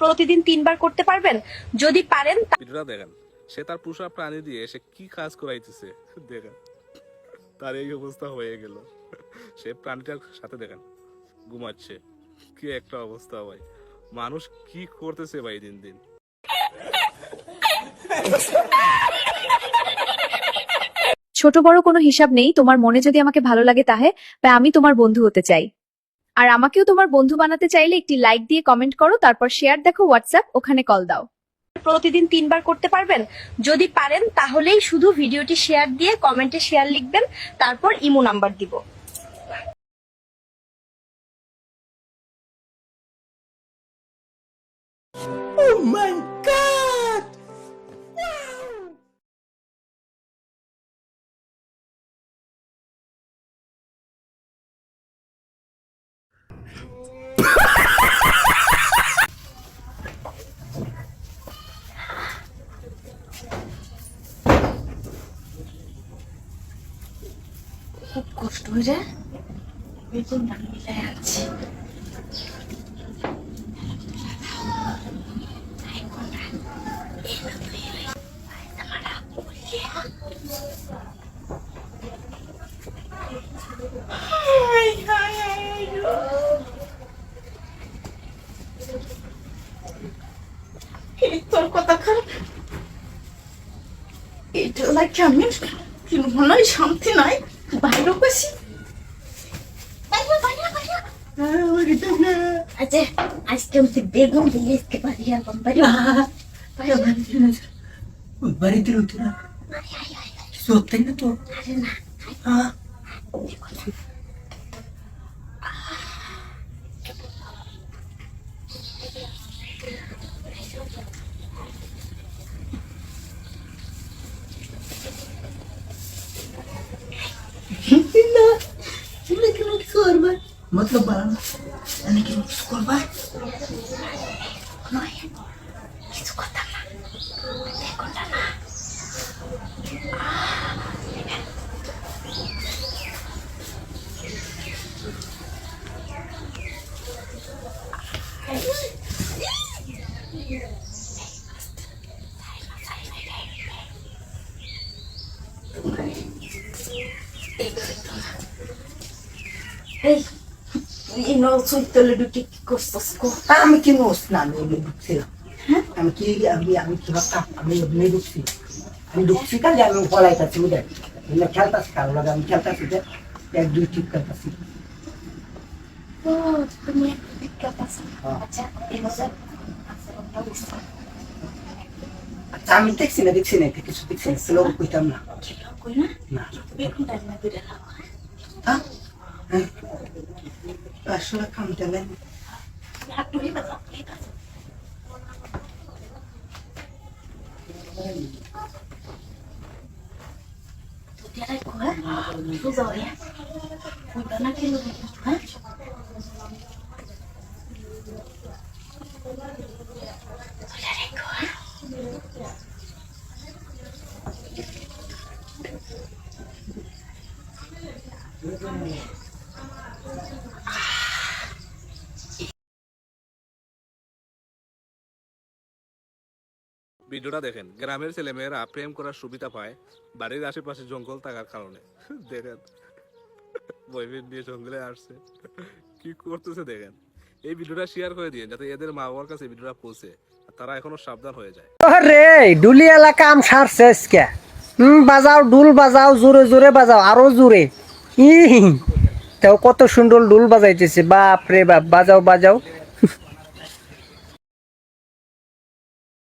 প্রতিদিন 3 বার করতে পারবেন? যদি পারেন ভিডিওটা দেখেন, সে তার পোষা প্রাণী দিয়ে সে কি কাজ করাইতেছে দেখেন, তার এই অবস্থা হয়ে গেল। সে প্রাণীটার সাথে দেখেন ঘুমাচ্ছে, কি একটা অবস্থা ভাই, মানুষ কি করতেছে ভাই দিন দিন। ছোট বড় কোনো হিসাব নেই, তোমার মনে যদি আমাকে ভালো লাগে তাহে বা আমি তোমার বন্ধু হতে চাই। আর আমাকেও তোমার বন্ধু বানাতে চাইলে একটি লাইক দিয়ে কমেন্ট করো, তারপর শেয়ার দেখো হোয়াটসঅ্যাপ, ওখানে কল দাও। প্রতিদিন 3 বার করতে পারবেন? যদি পারেন তাহলেই শুধু ভিডিওটি শেয়ার দিয়ে কমেন্টে শেয়ার লিখবেন, তারপর ইমো নাম্বার দিব। Oh my God! খুব কষ্ট হয়ে যায়, বেতন মিলে আছে। তোর কথা খারাপ, এটা লাগে আমি কিন্তু মনে হয় শান্তি নাই, বাইরে বসি। আচ্ছা আজকে আমি বেগুন দিয়ে আসতে পারি, এখন বাড়িতে রইতে না সত্যি না তো? मतलब बनाना यानी कि करवा কিছু কথা না, বেগুনটা না আমি কি নোস না আমি এমনি ঢুকছিলাম। আমি কি আমি কি ভাবতাম আমি এমনি ঢুকছি, আমি ঢুকছি কাজে আমি পলাইতেছি বুঝে খেলতেছি কারো লাগে, আমি খেলতেছি যে 1 2 ঠিক করতেছি। তুমি আচ্ছা আচ্ছা আমি দেখছি না কিছু দেখছি না, লোক কইতাম না না হ্যাঁ আসলে কামটা নেই। ভিডিওটা দেখেন, গ্রামের ছেলেমেয়েরা প্রেম করার সুবিধা পায় বাড়ির আশেপাশে জঙ্গল থাকার কারণে। দেখেন বয়ফ্রেন্ড নিয়ে জঙ্গলে আসছে, কি করতেছে দেখেন। এই ভিডিওটা শেয়ার করে দিন যাতে এদের মা বাবার কাছে ভিডিওটা পৌঁছে, তারা এখনো সাবধান হয়ে যায়। রে ডুলি এলাকা আম সারছে আজকে। বাজাও ডুল বাজাও, জোরে জোরে বাজাও, আরো জোরে। তাও কত সুন্দর ডুল বাজাইতেছে, বাপ রে বাপ, বাজাও বাজাও।